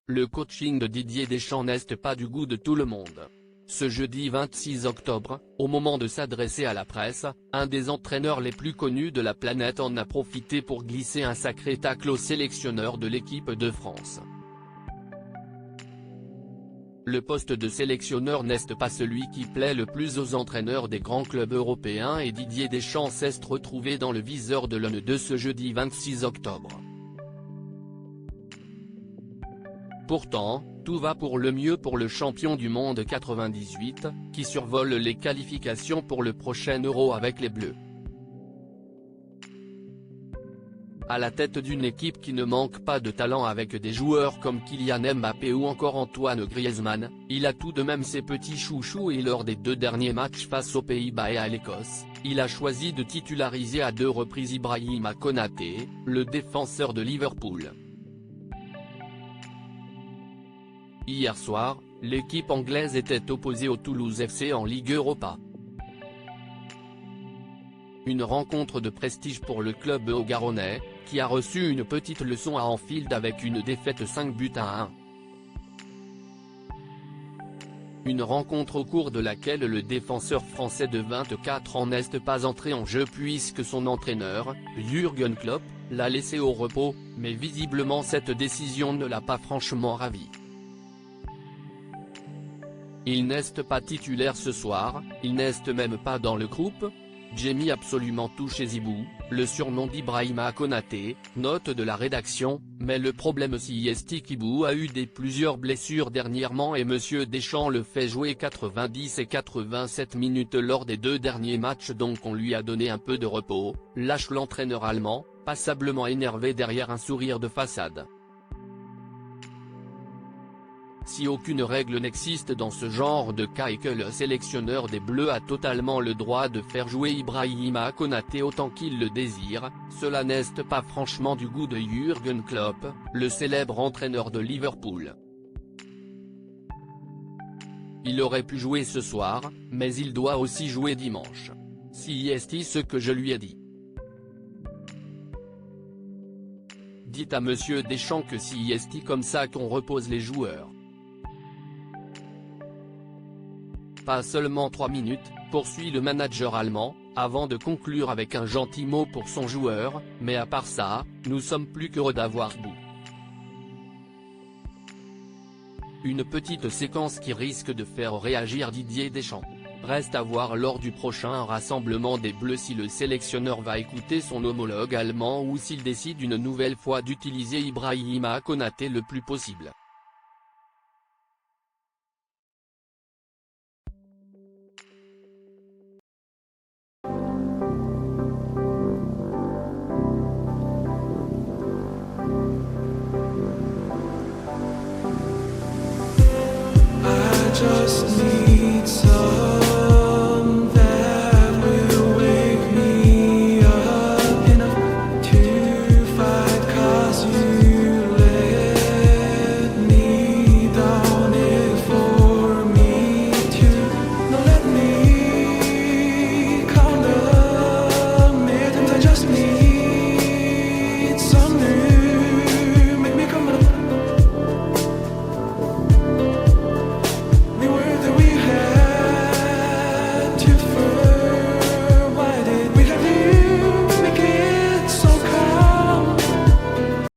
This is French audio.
Le coaching de Didier Deschamps n'est pas du goût de tout le monde. Ce jeudi 26 octobre, au moment de s'adresser à la presse, un des entraîneurs les plus connus de la planète en a profité pour glisser un sacré tacle au sélectionneur de l'équipe de France. Le poste de sélectionneur n'est pas celui qui plaît le plus aux entraîneurs des grands clubs européens et Didier Deschamps s'est retrouvé dans le viseur de l'un de ce jeudi 26 octobre. Pourtant, tout va pour le mieux pour le champion du monde 98, qui survole les qualifications pour le prochain Euro avec les Bleus. À la tête d'une équipe qui ne manque pas de talent avec des joueurs comme Kylian Mbappé ou encore Antoine Griezmann, il a tout de même ses petits chouchous et lors des 2 derniers matchs face aux Pays-Bas et à l'Écosse, il a choisi de titulariser à 2 reprises Ibrahima Konaté, le défenseur de Liverpool. Hier soir, l'équipe anglaise était opposée au Toulouse FC en Ligue Europa. Une rencontre de prestige pour le club haut-garonnais, qui a reçu une petite leçon à Anfield avec une défaite 5-1. Une rencontre au cours de laquelle le défenseur français de 24 ans n'est pas entré en jeu puisque son entraîneur, Jürgen Klopp, l'a laissé au repos, mais visiblement cette décision ne l'a pas franchement ravi. Il n'est pas titulaire ce soir, il n'est même pas dans le groupe. J'ai mis absolument tout chez Zibou, le surnom d'Ibrahima Konaté, note de la rédaction, mais le problème c'est qu'Ibou a eu plusieurs blessures dernièrement et Monsieur Deschamps le fait jouer 90 et 87 minutes lors des 2 derniers matchs donc on lui a donné un peu de repos, lâche l'entraîneur allemand, passablement énervé derrière un sourire de façade. Si aucune règle n'existe dans ce genre de cas et que le sélectionneur des Bleus a totalement le droit de faire jouer Ibrahima Konaté autant qu'il le désire, cela n'est pas franchement du goût de Jürgen Klopp, le célèbre entraîneur de Liverpool. Il aurait pu jouer ce soir, mais il doit aussi jouer dimanche. C'est ce que je lui ai dit. Dites à Monsieur Deschamps que c'est comme ça qu'on repose les joueurs. Pas seulement 3 minutes, poursuit le manager allemand, avant de conclure avec un gentil mot pour son joueur, mais à part ça, nous sommes plus qu'heureux d'avoir Bou. Une petite séquence qui risque de faire réagir Didier Deschamps. Reste à voir lors du prochain rassemblement des Bleus si le sélectionneur va écouter son homologue allemand ou s'il décide une nouvelle fois d'utiliser Ibrahima Konaté le plus possible. Just need